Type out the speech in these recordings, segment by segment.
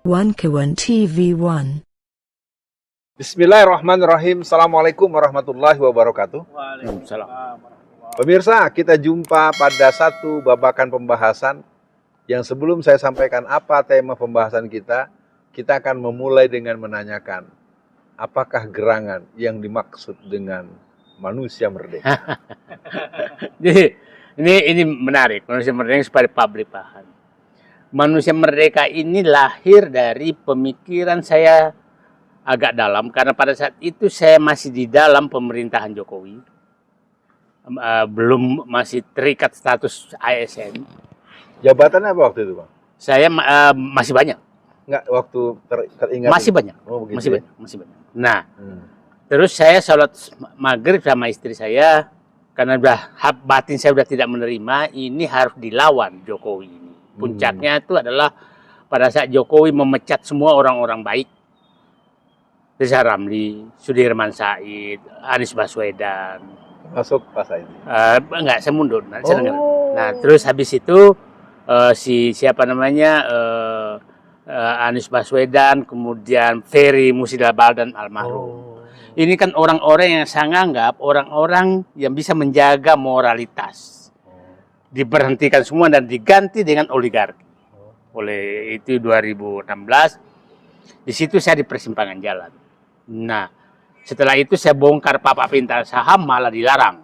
One Kawan TV1. Bismillahirrahmanirrahim. Assalamualaikum warahmatullahi wabarakatuh. Waalaikumsalam. Pemirsa, kita jumpa pada satu babakan pembahasan yang sebelum saya sampaikan apa tema pembahasan kita akan memulai dengan menanyakan apakah gerangan yang dimaksud dengan manusia merdeka. Jadi ini menarik, manusia merdeka supaya publik paham. Manusia merdeka ini lahir dari pemikiran saya agak dalam karena pada saat itu saya masih di dalam pemerintahan Jokowi. Belum masih terikat status ASN. Jabatannya apa waktu itu, Bang? Saya masih banyak. Enggak, waktu teringat. Masih banyak. Oh, begitu masih ya? banyak, masih banyak. Nah, terus saya sholat maghrib sama istri saya karena batin saya sudah tidak menerima, ini harus dilawan Jokowi ini. Puncaknya itu adalah pada saat Jokowi memecat semua orang-orang baik. Reza Ramli, Sudirman Said, Anies Baswedan. Masuk pas ini. Enggak, saya mundur. Nah, terus habis itu siapa namanya Anies Baswedan, kemudian Ferry Musidabal dan almarhum. Ini kan orang-orang yang saya anggap orang-orang yang bisa menjaga moralitas. Diberhentikan semua dan diganti dengan oligarki. Oleh itu 2016, di situ saya di persimpangan jalan. Nah, setelah itu saya bongkar papak pintar saham malah dilarang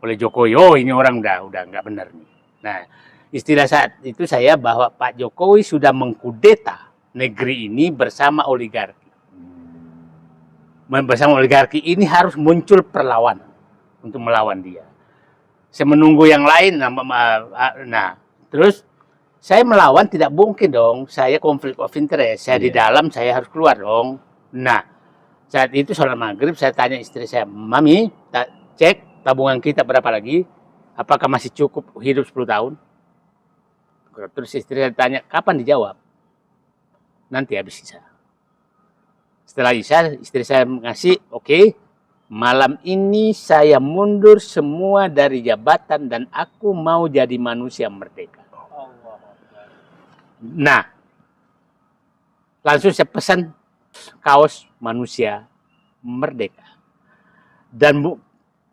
oleh Jokowi. Oh, ini orang udah nggak benar nih. Nah, istilah saat itu saya bahwa Pak Jokowi sudah mengkudeta negeri ini bersama oligarki. Bersama oligarki ini harus muncul perlawanan untuk melawan dia. Saya menunggu yang lain. Nah, terus saya melawan tidak mungkin dong. Saya konflik of interest. Saya di dalam, saya harus keluar dong. Nah, saat itu sholat maghrib saya tanya istri saya, Mami, cek tabungan kita berapa lagi? Apakah masih cukup hidup 10 tahun? Terus istri saya tanya, kapan dijawab? Nanti habis Isya. Setelah Isya, istri saya ngasih, oke, malam ini saya mundur semua dari jabatan dan aku mau jadi manusia merdeka. Nah, langsung saya pesan kaos manusia merdeka. Dan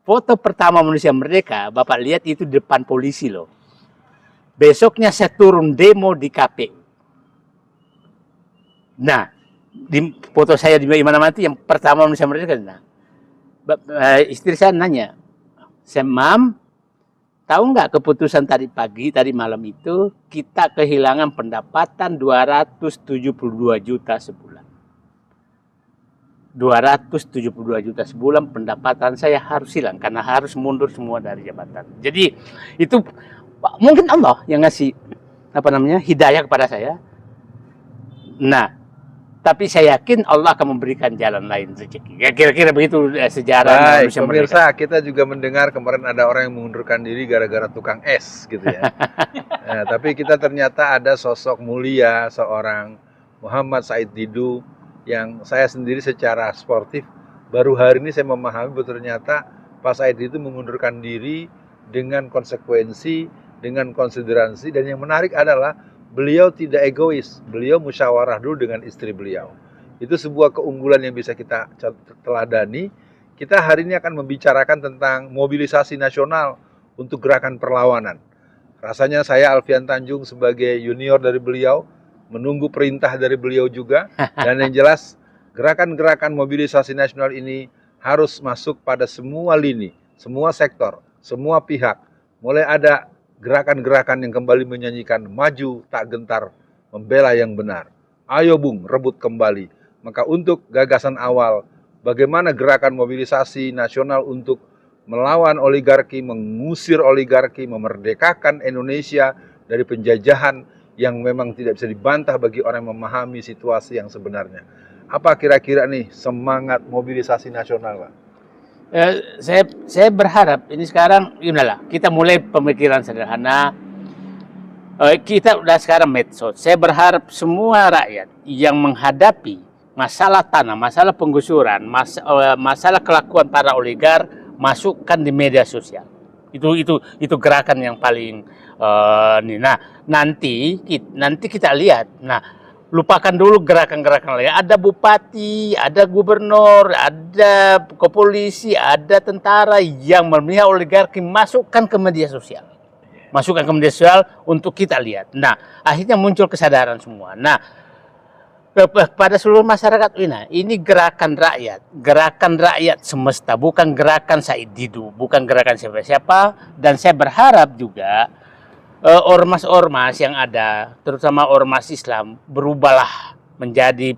foto pertama manusia merdeka, Bapak lihat itu depan polisi loh. Besoknya saya turun demo di KPU. Nah, di foto saya di mana-mana itu yang pertama manusia merdeka. Nah, istri saya nanya, Mam, tahu nggak keputusan tadi pagi, tadi malam itu kita kehilangan pendapatan 272 juta sebulan. 272 juta sebulan pendapatan saya harus hilang karena harus mundur semua dari jabatan. Jadi itu mungkin Allah yang ngasih hidayah kepada saya. Nah, tapi saya yakin Allah akan memberikan jalan lain rezeki. Ya, kira-kira begitu sejarah manusia merdeka. Pemirsa, kita juga mendengar kemarin ada orang yang mengundurkan diri gara-gara tukang es gitu ya. Nah, tapi kita ternyata ada sosok mulia seorang Muhammad Said Didu yang saya sendiri secara sportif baru hari ini saya memahami bahwa ternyata Pak Said itu mengundurkan diri dengan konsekuensi, dengan konsideransi, dan yang menarik adalah beliau tidak egois, beliau musyawarah dulu dengan istri beliau. Itu sebuah keunggulan yang bisa kita teladani. Kita hari ini akan membicarakan tentang mobilisasi nasional untuk gerakan perlawanan. Rasanya saya Alfian Tanjung sebagai junior dari beliau menunggu perintah dari beliau juga, dan yang jelas gerakan-gerakan mobilisasi nasional ini harus masuk pada semua lini, semua sektor, semua pihak. Mulai ada gerakan-gerakan yang kembali menyanyikan maju tak gentar membela yang benar. Ayo Bung, rebut kembali. Maka untuk gagasan awal, bagaimana gerakan mobilisasi nasional untuk melawan oligarki, mengusir oligarki, memerdekakan Indonesia dari penjajahan yang memang tidak bisa dibantah bagi orang yang memahami situasi yang sebenarnya. Apa kira-kira nih semangat mobilisasi nasional, Pak? Saya berharap ini sekarang, kita mulai pemikiran sederhana. Kita udah sekarang medsos. Saya berharap semua rakyat yang menghadapi masalah tanah, masalah penggusuran, masalah kelakuan para oligar, masukkan di media sosial. Itu gerakan yang paling Nah, nanti kita lihat. Nah, lupakan dulu gerakan-gerakan lain. Ada bupati, ada gubernur, ada polisi, ada tentara yang memihak oligarki, masukkan ke media sosial. Masukkan ke media sosial untuk kita lihat. Nah, akhirnya muncul kesadaran semua. Nah, kepada seluruh masyarakat ini gerakan rakyat semesta, bukan gerakan Said Didu, bukan gerakan siapa-siapa. Dan saya berharap juga ormas-ormas yang ada, terutama ormas Islam, berubahlah menjadi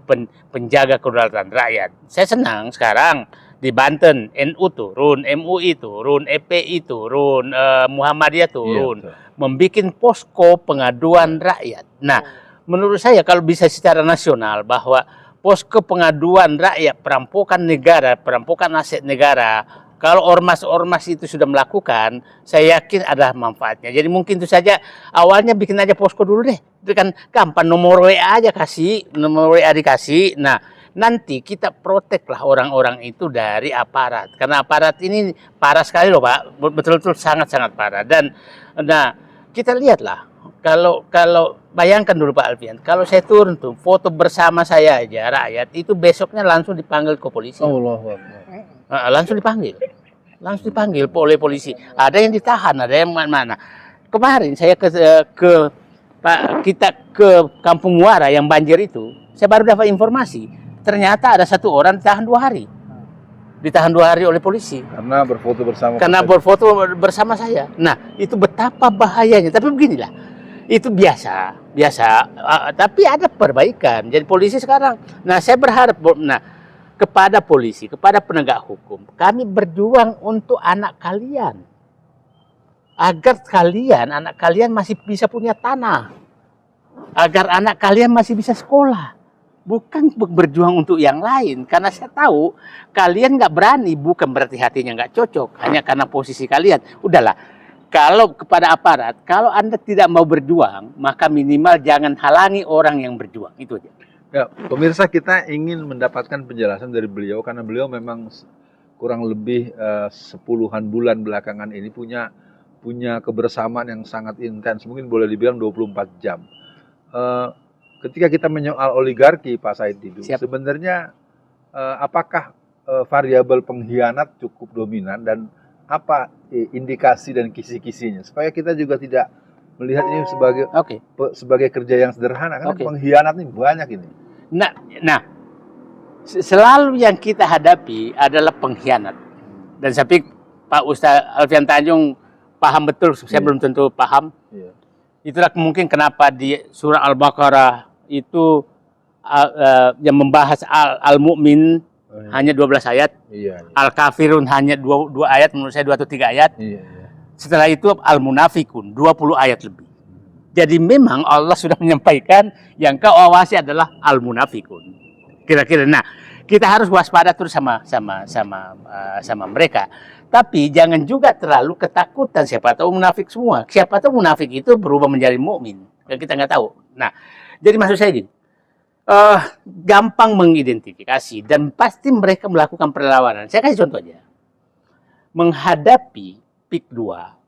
penjaga kedaulatan rakyat. Saya senang sekarang di Banten NU turun, MUI turun, EPI turun, Muhammadiyah turun, membuat posko pengaduan rakyat. Nah, menurut saya kalau bisa secara nasional bahwa posko pengaduan rakyat perampokan negara, perampokan aset negara, kalau ormas-ormas itu sudah melakukan, saya yakin ada manfaatnya. Jadi mungkin itu saja awalnya bikin aja posko dulu deh. Itu kan gampang, nomor WA aja kasih, nomor WA dikasih. Nah, nanti kita protek lah orang-orang itu dari aparat. Karena aparat ini parah sekali loh Pak, betul-betul sangat-sangat parah. Dan nah, kita lihatlah, kalau bayangkan dulu Pak Alfian, kalau saya turun tuh, foto bersama saya aja rakyat, itu besoknya langsung dipanggil ke polisi. Langsung dipanggil oleh polisi. Ada yang ditahan, ada yang mana. Kemarin saya ke Kampung Muara yang banjir itu, saya baru dapat informasi. Ternyata ada satu orang ditahan 2 hari. Ditahan 2 hari oleh polisi. Karena berfoto bersama saya. Nah, itu betapa bahayanya. Tapi beginilah, itu biasa. Tapi ada perbaikan. Jadi polisi sekarang, nah saya berharap, kepada polisi, kepada penegak hukum, kami berjuang untuk anak kalian. Agar anak kalian masih bisa punya tanah. Agar anak kalian masih bisa sekolah. Bukan berjuang untuk yang lain. Karena saya tahu kalian nggak berani, bukan berarti hatinya nggak cocok. Hanya karena posisi kalian. Udahlah, kalau kepada aparat, kalau Anda tidak mau berjuang, maka minimal jangan halangi orang yang berjuang. Itu aja. Ya, pemirsa, kita ingin mendapatkan penjelasan dari beliau karena beliau memang kurang lebih 10-an bulan belakangan ini punya kebersamaan yang sangat intens, mungkin boleh dibilang 24 jam. Ketika kita menyoal oligarki Pak Said Didu, sebenarnya apakah variabel pengkhianat cukup dominan dan apa indikasi dan kisi-kisinya supaya kita juga tidak melihat ini sebagai kerja yang sederhana, karena pengkhianat ini banyak ini. Nah, selalu yang kita hadapi adalah pengkhianat. Dan saya pikir Pak Ustaz Alfian Tanjung paham betul, saya belum tentu paham. Itulah mungkin kenapa di surah Al-Baqarah itu yang membahas Al-Mu'min hanya 12 ayat, Al-Kafirun hanya 2 ayat, menurut saya 2 atau 3 ayat. Setelah itu Al-Munafikun 20 ayat lebih. Jadi memang Allah sudah menyampaikan yang kau awasi adalah Al-Munafikun. Kira-kira. Nah, kita harus waspada terus sama mereka. Tapi jangan juga terlalu ketakutan. Siapa tahu munafik semua. Siapa tahu munafik itu berubah menjadi mukmin. Kita nggak tahu. Nah, jadi maksud saya gini, gampang mengidentifikasi dan pasti mereka melakukan perlawanan. Saya kasih contoh aja. Menghadapi PIK 2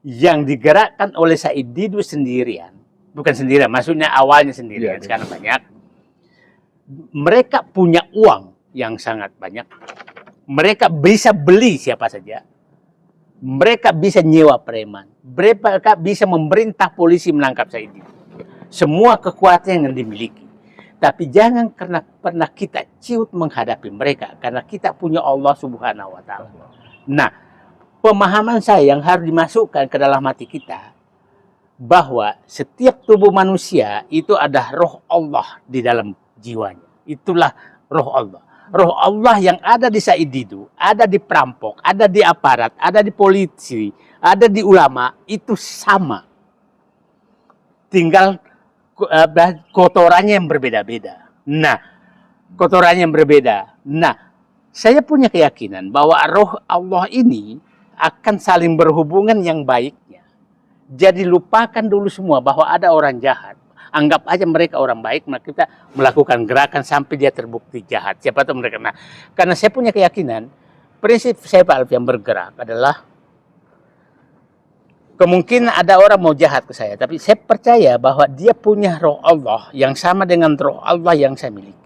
yang digerakkan oleh Said Didu sendirian, bukan sendirian, maksudnya awalnya sendirian, sekarang banyak. Mereka punya uang yang sangat banyak. Mereka bisa beli siapa saja. Mereka bisa nyewa preman. Mereka bisa memerintah polisi menangkap Said Didu. Semua kekuatan yang dimiliki. Tapi jangan karena pernah kita ciut menghadapi mereka, karena kita punya Allah Subhanahu wa Ta'ala. Nah, pemahaman saya yang harus dimasukkan ke dalam hati kita bahwa setiap tubuh manusia itu ada roh Allah di dalam jiwanya. Itulah roh Allah. Roh Allah yang ada di Said Didu, ada di perampok, ada di aparat, ada di polisi, ada di ulama, itu sama. Tinggal kotorannya yang berbeda-beda. Nah, kotorannya yang berbeda. Nah, saya punya keyakinan bahwa roh Allah ini akan saling berhubungan yang baiknya. Jadi lupakan dulu semua bahwa ada orang jahat. Anggap aja mereka orang baik, maka kita melakukan gerakan sampai dia terbukti jahat. Siapa tahu mereka. Nah, karena saya punya keyakinan, prinsip saya Pak Alfian bergerak adalah Kemungkinan ada orang mau jahat ke saya, tapi saya percaya bahwa dia punya roh Allah yang sama dengan roh Allah yang saya miliki.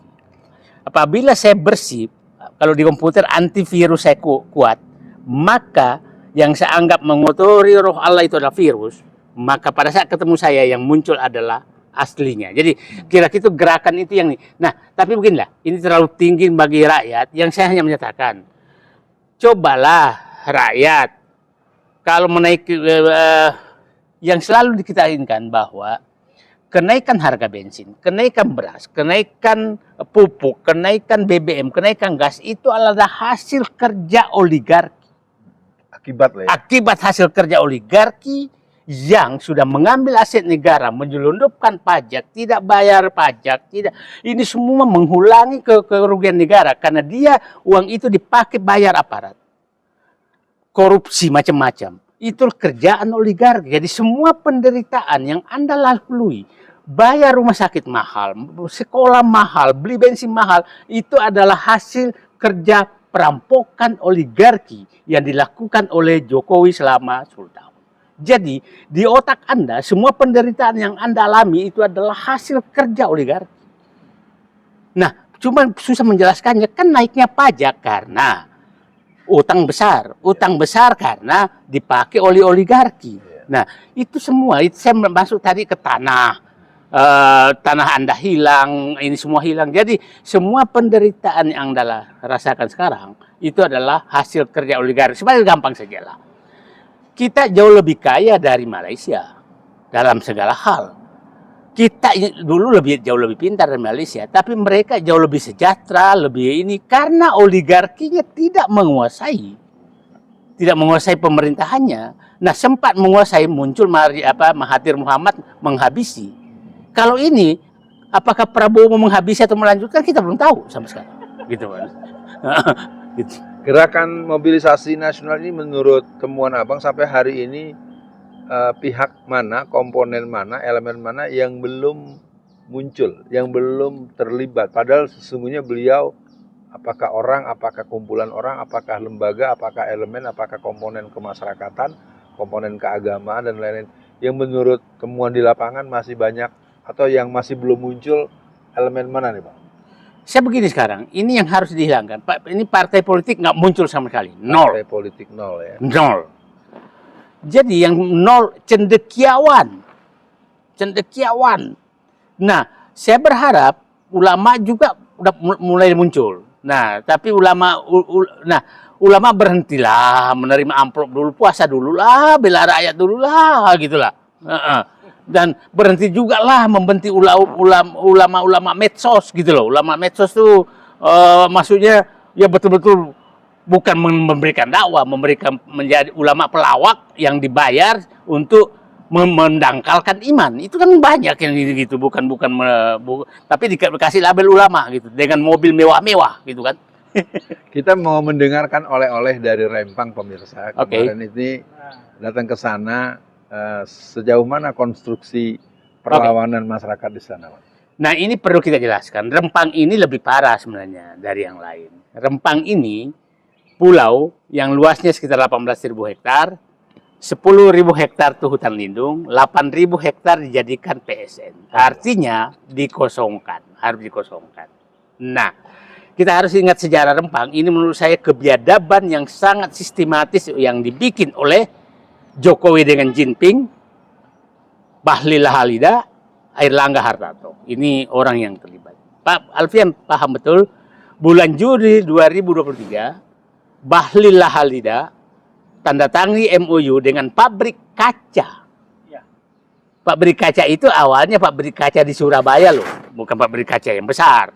Apabila saya bersih, kalau di komputer antivirus saya kuat, maka yang saya anggap mengotori roh Allah itu adalah virus, maka pada saat ketemu saya yang muncul adalah aslinya. Jadi kira-kira itu gerakan itu yang ini. Nah, tapi beginilah, ini terlalu tinggi bagi rakyat, yang saya hanya menyatakan, cobalah rakyat, kalau menaiki yang selalu kita inginkan bahwa kenaikan harga bensin, kenaikan beras, kenaikan pupuk, kenaikan BBM, kenaikan gas itu adalah hasil kerja oligarki. Akibat lah ya. Akibat hasil kerja oligarki yang sudah mengambil aset negara, menyelundupkan pajak, tidak bayar pajak, tidak. Ini semua menghulangi kerugian negara karena dia uang itu dipakai bayar aparat. Korupsi macam-macam. Itu kerjaan oligarki. Jadi semua penderitaan yang Anda lalui, bayar rumah sakit mahal, sekolah mahal, beli bensin mahal, itu adalah hasil kerja perampokan oligarki yang dilakukan oleh Jokowi selama 10 tahun. Jadi di otak Anda, semua penderitaan yang Anda alami itu adalah hasil kerja oligarki. Nah, cuma susah menjelaskannya, kan naiknya pajak karena utang besar karena dipakai oleh oligarki. Nah, itu semua, itu saya masuk tadi ke tanah Anda hilang, ini semua hilang. Jadi semua penderitaan yang Anda rasakan sekarang itu adalah hasil kerja oligarki. Sebenarnya gampang saja lah. Kita jauh lebih kaya dari Malaysia dalam segala hal. Kita dulu jauh lebih pintar dari Malaysia, tapi mereka jauh lebih sejahtera, lebih ini karena oligarkinya tidak menguasai pemerintahannya. Nah, sempat menguasai, muncul Mahathir Muhammad menghabisi. Kalau ini, apakah Prabowo mau menghabisi atau melanjutkan, kita belum tahu sampai sekarang. Gitu kan. Gitu. Gerakan mobilisasi nasional ini menurut temuan Abang sampai hari ini pihak mana, komponen mana, elemen mana yang belum muncul, yang belum terlibat. Padahal sesungguhnya beliau, apakah orang, apakah kumpulan orang, apakah lembaga, apakah elemen, apakah komponen kemasyarakatan, komponen keagamaan, dan lain-lain, yang menurut temuan di lapangan masih banyak, atau yang masih belum muncul, elemen mana nih Pak? Saya begini sekarang, ini yang harus dihilangkan. Pak, ini partai politik nggak muncul sama sekali. Nol. Partai politik nol ya. Nol. Jadi yang nol cendekiawan. Nah, saya berharap ulama juga udah mulai muncul. Nah, tapi ulama berhentilah menerima amplop dulu, puasa dulu lah, bela rakyat dulu lah, gitulah. Dan berhenti juga lah membenci ulama-ulama medsos gitu loh. Ulama medsos tuh maksudnya ya betul-betul bukan memberikan dakwah, memberikan menjadi ulama pelawak yang dibayar untuk mendangkalkan iman. Itu kan banyak yang gitu, tapi dikasih label ulama gitu dengan mobil mewah-mewah gitu kan. Kita mau mendengarkan oleh-oleh dari Rempang pemirsa. Okay. Kemarin ini datang ke sana, sejauh mana konstruksi perlawanan masyarakat di sana, Pak? Nah, ini perlu kita jelaskan. Rempang ini lebih parah sebenarnya dari yang lain. Rempang ini pulau yang luasnya sekitar 18.000 hektar, 10.000 hektar itu hutan lindung, 8.000 hektar dijadikan PSN. Artinya harus dikosongkan. Nah, kita harus ingat sejarah Rempang. Ini menurut saya kebiadaban yang sangat sistematis yang dibikin oleh Jokowi dengan Jinping, Bahlil Lahadalia, Airlangga Hartarto. Ini orang yang terlibat. Pak Alfian paham betul, bulan Juli 2023, Bahlil Lahadalia tanda tangani MOU dengan pabrik kaca. Ya. Pabrik kaca itu awalnya pabrik kaca di Surabaya loh, bukan pabrik kaca yang besar.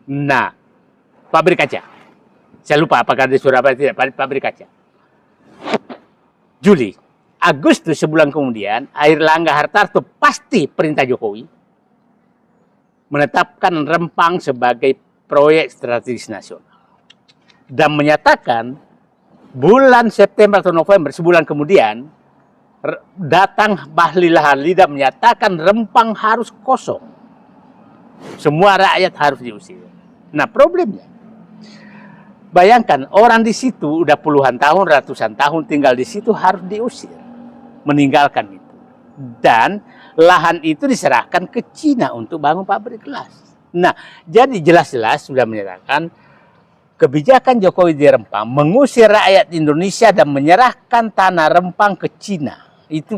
Nah, pabrik kaca. Saya lupa apakah di Surabaya tidak, pabrik kaca. Juli, Agustus sebulan kemudian, Airlangga Hartarto pasti perintah Jokowi menetapkan Rempang sebagai proyek strategis nasional. Dan menyatakan bulan September atau November, sebulan kemudian, datang Bahlil Lahadalia menyatakan Rempang harus kosong. Semua rakyat harus diusir. Nah, problemnya, bayangkan orang di situ udah puluhan tahun, ratusan tahun tinggal di situ harus diusir. meninggalkan itu. Dan lahan itu diserahkan ke Cina untuk bangun pabrik gelas. Nah, jadi jelas-jelas sudah menyatakan kebijakan Jokowi di Rempang mengusir rakyat Indonesia dan menyerahkan tanah Rempang ke Cina. Itu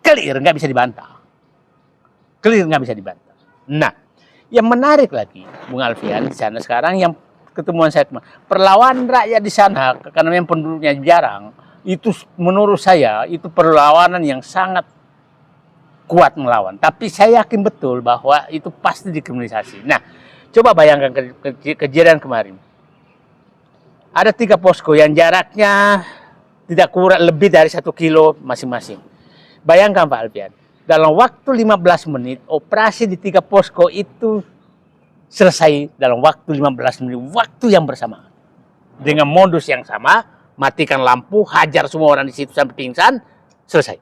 clear, nggak bisa dibantah. Clear, nggak bisa dibantah. Nah, yang menarik lagi, Bung Alfian, di sana sekarang yang ketemuan saya, perlawanan rakyat di sana, karena memang penduduknya jarang, itu menurut saya itu perlawanan yang sangat kuat melawan. Tapi saya yakin betul bahwa itu pasti dikriminalisasi. Nah, coba bayangkan kejadian kemarin. Ada 3 posko yang jaraknya tidak kurang lebih dari 1 kilo masing-masing. Bayangkan Pak Alfian, dalam waktu 15 menit, operasi di 3 posko itu selesai dalam waktu 15 menit, waktu yang bersamaan. Dengan modus yang sama, matikan lampu, hajar semua orang di situ sampai pingsan, selesai.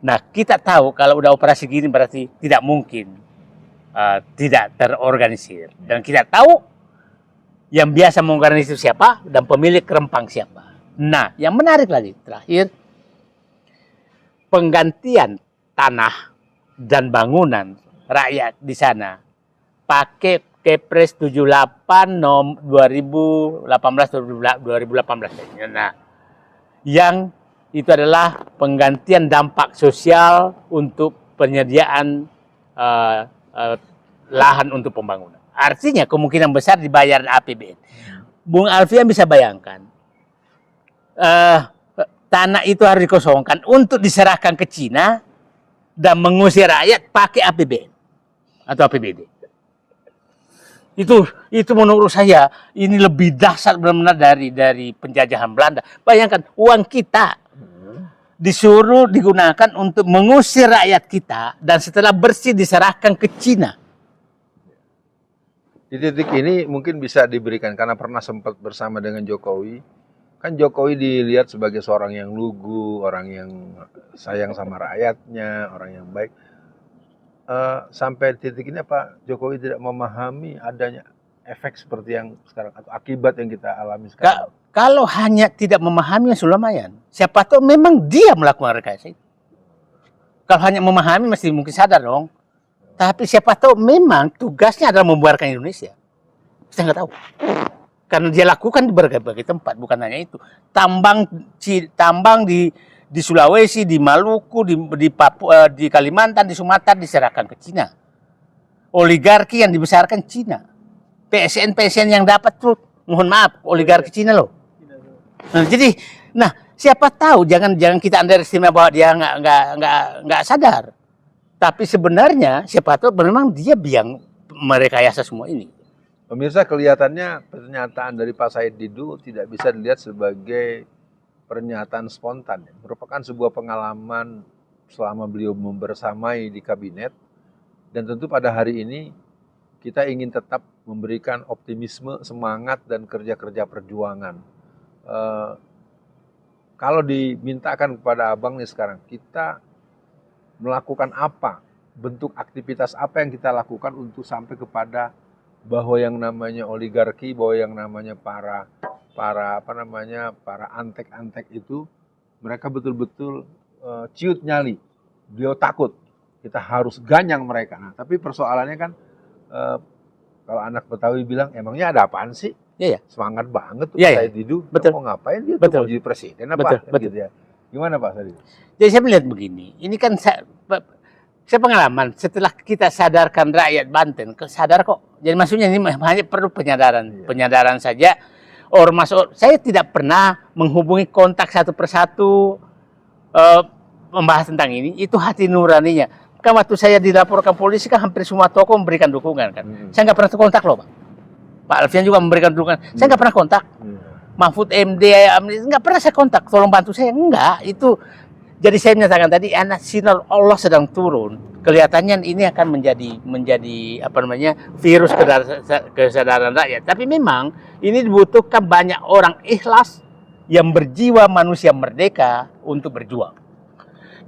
Nah, kita tahu kalau udah operasi gini berarti tidak mungkin tidak terorganisir. Dan kita tahu yang biasa mengorganisir siapa dan pemilik Rempang siapa. Nah, yang menarik lagi terakhir, penggantian tanah dan bangunan rakyat di sana pakai Kepres 78 nom 2018. Nah, yang itu adalah penggantian dampak sosial untuk penyediaan lahan untuk pembangunan. Artinya kemungkinan besar dibayar APBN. Bung Alfian bisa bayangkan, tanah itu harus dikosongkan untuk diserahkan ke Cina dan mengusir rakyat pakai APBN atau APBD. Itu menurut saya ini lebih dahsyat benar-benar dari penjajahan Belanda. Bayangkan uang kita disuruh digunakan untuk mengusir rakyat kita dan setelah bersih diserahkan ke Cina. Di titik ini mungkin bisa diberikan karena pernah sempat bersama dengan Jokowi. Kan Jokowi dilihat sebagai seorang yang lugu, orang yang sayang sama rakyatnya, orang yang baik. Sampai titik ini apa Jokowi tidak memahami adanya efek seperti yang sekarang atau akibat yang kita alami sekarang? Kalau hanya tidak memahami sudah lumayan. Siapa tahu memang dia melakukan rekayasa itu. Kalau hanya memahami mesti mungkin sadar dong. Tapi siapa tahu memang tugasnya adalah membuarkan Indonesia. Kita nggak tahu. Karena dia lakukan di berbagai tempat, bukan hanya itu. Tambang di Sulawesi, di Maluku, di Papua, di Kalimantan, di Sumatera diserahkan ke Cina. Oligarki yang dibesarkan Cina. PSN yang dapat tuh, mohon maaf, oligarki Cina loh. Nah, siapa tahu jangan kita underestimate bahwa dia nggak sadar. Tapi sebenarnya siapa tahu memang dia yang merekayasa semua ini. Pemirsa, kelihatannya pernyataan dari Pak Said Didu tidak bisa dilihat sebagai pernyataan spontan. Merupakan sebuah pengalaman selama beliau membersamai di kabinet. Dan tentu pada hari ini kita ingin tetap memberikan optimisme, semangat, dan kerja-kerja perjuangan. Kalau dimintakan kepada abang nih sekarang, kita melakukan apa? Bentuk aktivitas apa yang kita lakukan untuk sampai kepada bahwa yang namanya oligarki, bahwa yang namanya para antek-antek itu mereka betul-betul ciut nyali. Beliau takut. Kita harus ganyang mereka. Nah, tapi persoalannya kan kalau anak Betawi bilang emangnya ada apaan sih? Iya. Semangat banget tuh Iya, Said Didu. Betul. Mau ngapain dia? Betul. Mau jadi presiden apa? Betul. Gitu ya. Gimana Pak Said? Jadi saya melihat begini. Ini kan saya pengalaman setelah kita sadarkan rakyat Banten, sadar kok. Jadi maksudnya ini hanya perlu penyadaran saja. Saya tidak pernah menghubungi kontak satu persatu membahas tentang ini. Itu hati nuraninya. Kan waktu saya dilaporkan polisi kan hampir semua tokoh memberikan dukungan kan. Saya nggak pernah kontak loh Pak. Pak Alfian juga memberikan dukungan. Saya nggak pernah kontak. Mahfud MD, nggak pernah saya kontak. Tolong bantu saya. Enggak. Itu jadi saya menyatakan tadi anak sinar Allah sedang turun. Kelihatannya ini akan menjadi virus kesadaran rakyat. Tapi memang ini dibutuhkan banyak orang ikhlas yang berjiwa manusia merdeka untuk berjuang.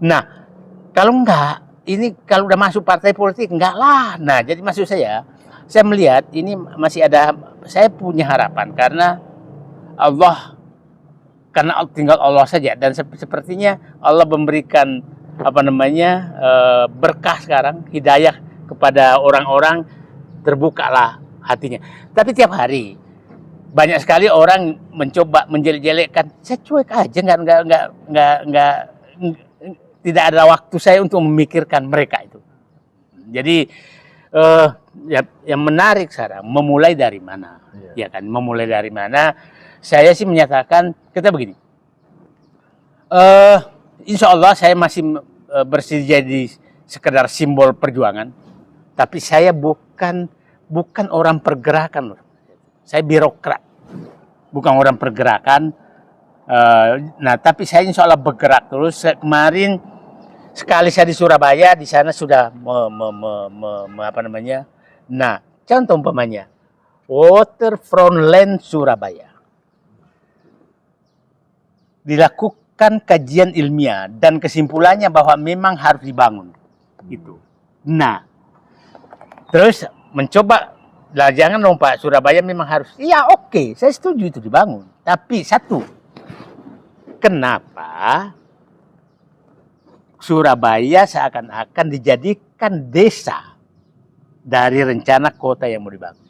Nah, kalau enggak, ini kalau udah masuk partai politik enggak lah. Nah, jadi maksud saya melihat ini masih ada, saya punya harapan karena Allah karena tinggal Allah saja. Dan sepertinya Allah memberikan berkah sekarang, hidayah kepada orang-orang, terbukalah hatinya. Tapi tiap hari banyak sekali orang mencoba menjelek-jelekkan. Saya cuek aja, tidak ada waktu saya untuk memikirkan mereka itu. Jadi yang menarik sekarang, memulai dari mana? Ya kan, memulai dari mana? Saya sih menyatakan kita begini. Insya Allah saya masih bersedia jadi sekedar simbol perjuangan, tapi saya bukan orang pergerakan, saya birokrat, bukan orang pergerakan. Nah, tapi saya insya Allah bergerak terus. Kemarin sekali saya di Surabaya, di sana sudah Nah, contoh umpamanya Waterfront Land Surabaya dilakukan kajian ilmiah dan kesimpulannya bahwa memang harus dibangun itu. Nah, terus mencoba lah, jangan dong Pak, Surabaya memang harus. Iya, oke, saya setuju itu dibangun. Tapi satu, kenapa Surabaya seakan-akan dijadikan desa dari rencana kota yang mau dibangun?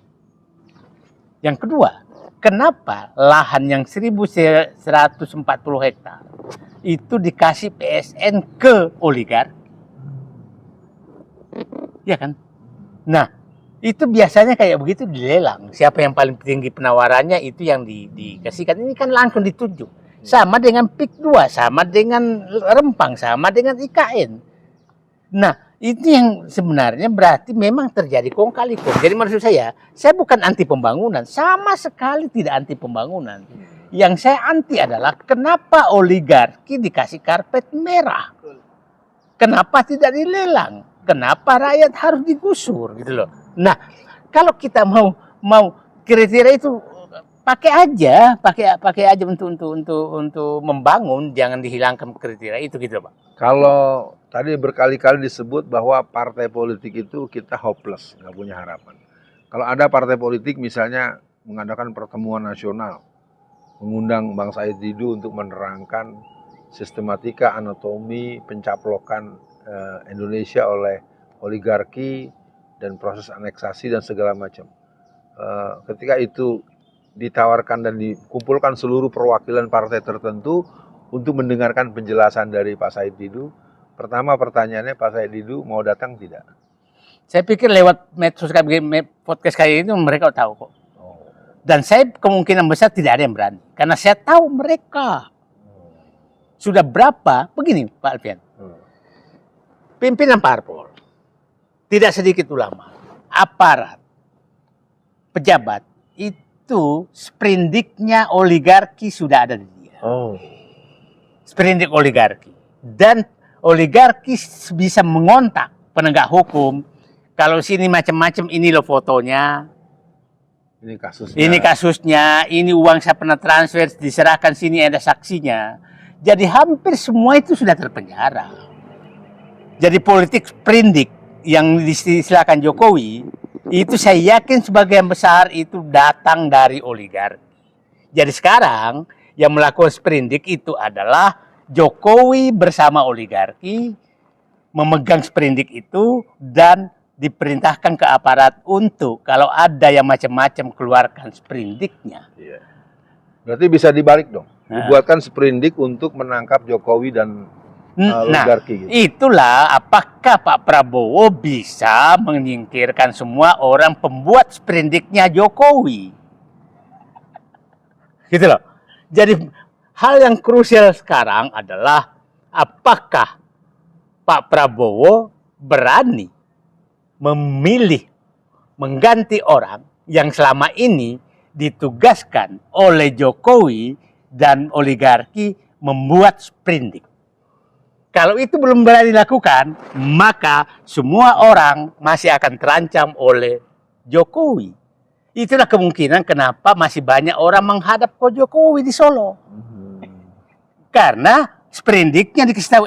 Yang kedua, kenapa lahan yang 1.140 hektar itu dikasih PSN ke oligarki? Ya kan? Nah, itu biasanya kayak begitu dilelang. Siapa yang paling tinggi penawarannya itu yang dikasihkan. Ini kan langsung ditunjuk. Sama dengan PIK 2, sama dengan Rempang, sama dengan IKN. Nah, itu yang sebenarnya berarti memang terjadi kong kali kong. Jadi maksud saya bukan anti pembangunan, sama sekali tidak anti pembangunan. Yang saya anti adalah kenapa oligarki dikasih karpet merah? Kenapa tidak dilelang? Kenapa rakyat harus digusur gitu loh? Nah, kalau kita mau kriteria itu pakai aja untuk membangun, jangan dihilangkan kriteria itu gitu Pak. Kalau tadi berkali-kali disebut bahwa partai politik itu kita hopeless, nggak punya harapan. Kalau ada partai politik misalnya mengadakan pertemuan nasional, mengundang Bang Said Didu untuk menerangkan sistematika anatomi pencaplokan Indonesia oleh oligarki dan proses aneksasi dan segala macam. Ketika itu ditawarkan dan dikumpulkan seluruh perwakilan partai tertentu untuk mendengarkan penjelasan dari Pak Said Didu, pertama pertanyaannya, Pak Said Didu mau datang tidak? Saya pikir lewat medsos podcast kayak ini mereka tahu kok. Dan saya kemungkinan besar tidak ada yang berani, karena saya tahu mereka sudah berapa. Begini Pak Alfian, pimpinan parpol, tidak sedikit ulama, aparat, pejabat, itu sprindiknya oligarki sudah ada di dia. Sprindik oligarki. Dan oligarki bisa mengontak penegak hukum. Kalau sini macam-macam, ini loh fotonya. Ini kasusnya. Ini uang saya pernah transfer, diserahkan sini ada saksinya. Jadi hampir semua itu sudah terpenjara. Jadi politik sprindik yang disistilahkan Jokowi, itu saya yakin sebagian besar itu datang dari oligarki. Jadi sekarang yang melakukan sprindik itu adalah Jokowi bersama oligarki memegang sprindik itu dan diperintahkan ke aparat untuk kalau ada yang macam-macam keluarkan sprindiknya. Iya. Berarti bisa dibalik dong. Dibuatkan sprindik untuk menangkap Jokowi dan oligarki. Gitu. Itulah apakah Pak Prabowo bisa menyingkirkan semua orang pembuat sprindiknya Jokowi. Gitu loh. Jadi hal yang krusial sekarang adalah apakah Pak Prabowo berani memilih mengganti orang yang selama ini ditugaskan oleh Jokowi dan oligarki membuat sprindik. Kalau itu belum berani dilakukan, maka semua orang masih akan terancam oleh Jokowi. Itulah kemungkinan kenapa masih banyak orang menghadap ke Jokowi di Solo. Karena sprindiknya dikasih tahu,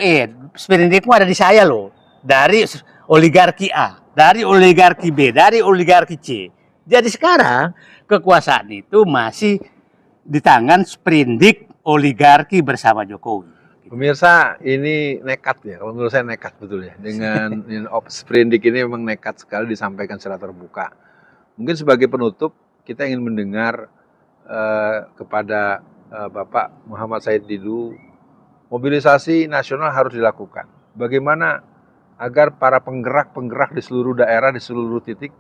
sprindikmu ada di saya loh. Dari oligarki A, dari oligarki B, dari oligarki C. Jadi sekarang kekuasaan itu masih di tangan sprindik oligarki bersama Jokowi. Pemirsa, ini nekat ya, kalau menurut saya nekat betul ya. Dengan sprindik ini memang nekat sekali disampaikan secara terbuka. Mungkin sebagai penutup, kita ingin mendengar kepada Bapak Muhammad Said Didu, mobilisasi nasional harus dilakukan. Bagaimana agar para penggerak-penggerak di seluruh daerah, di seluruh titik,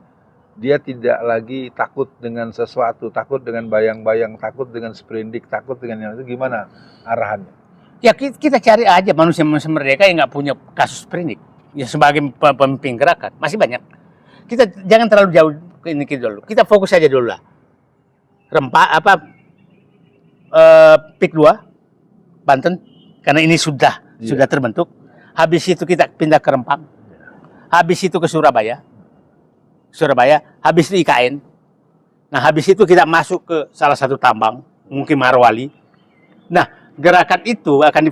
dia tidak lagi takut dengan sesuatu, takut dengan bayang-bayang, takut dengan sprindik, takut dengan yang itu, gimana arahannya? Ya kita cari aja manusia-manusia merdeka yang nggak punya kasus sprindik. Ya sebagai pemimpin gerakan masih banyak. Kita jangan terlalu jauh ke ini dulu. Kita fokus aja dulu lah. PIK 2 Banten karena ini sudah terbentuk. Habis itu kita pindah ke Rempang. Habis itu ke Surabaya. Habis itu IKN. Nah, habis itu kita masuk ke salah satu tambang, mungkin Marwali. Nah, gerakan itu akan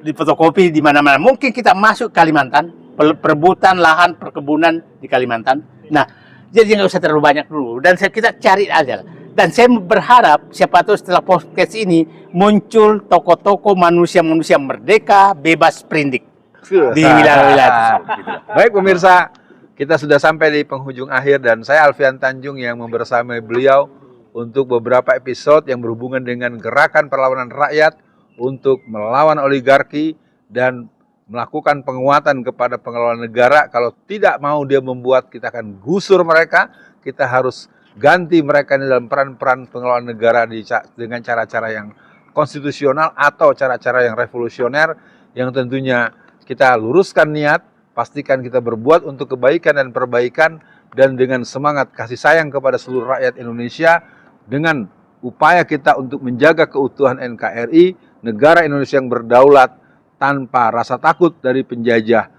difotokopi di mana-mana. Mungkin kita masuk Kalimantan, perebutan lahan perkebunan di Kalimantan. Nah, jadi nggak usah terlalu banyak dulu. Dan kita cari aja. Dan saya berharap siapa tahu setelah podcast ini muncul tokoh-tokoh manusia-manusia merdeka bebas sprindik di wilayah-wilayah tersebut. Gitu. Baik pemirsa, kita sudah sampai di penghujung akhir dan saya Alfian Tanjung yang membersamai beliau untuk beberapa episode yang berhubungan dengan gerakan perlawanan rakyat untuk melawan oligarki dan melakukan penguatan kepada pengelola negara. Kalau tidak mau dia membuat, kita akan gusur mereka. Kita harus ganti mereka dalam peran-peran pengelola negara dengan cara-cara yang konstitusional atau cara-cara yang revolusioner, yang tentunya kita luruskan niat, pastikan kita berbuat untuk kebaikan dan perbaikan, dan dengan semangat kasih sayang kepada seluruh rakyat Indonesia, dengan upaya kita untuk menjaga keutuhan NKRI, negara Indonesia yang berdaulat tanpa rasa takut dari penjajah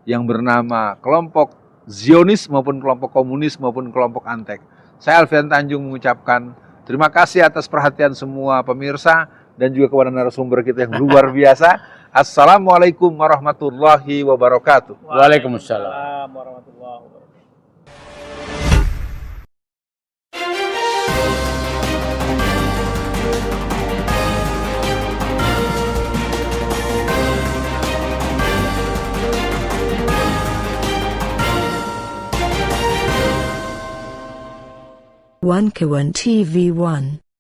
yang bernama kelompok Zionis maupun kelompok komunis maupun kelompok Antek. Saya Alfian Tanjung mengucapkan terima kasih atas perhatian semua pemirsa dan juga kepada narasumber kita yang luar biasa. Assalamualaikum warahmatullahi wabarakatuh. Waalaikumsalam warahmatullahi wabarakatuh. One Kawan TV 1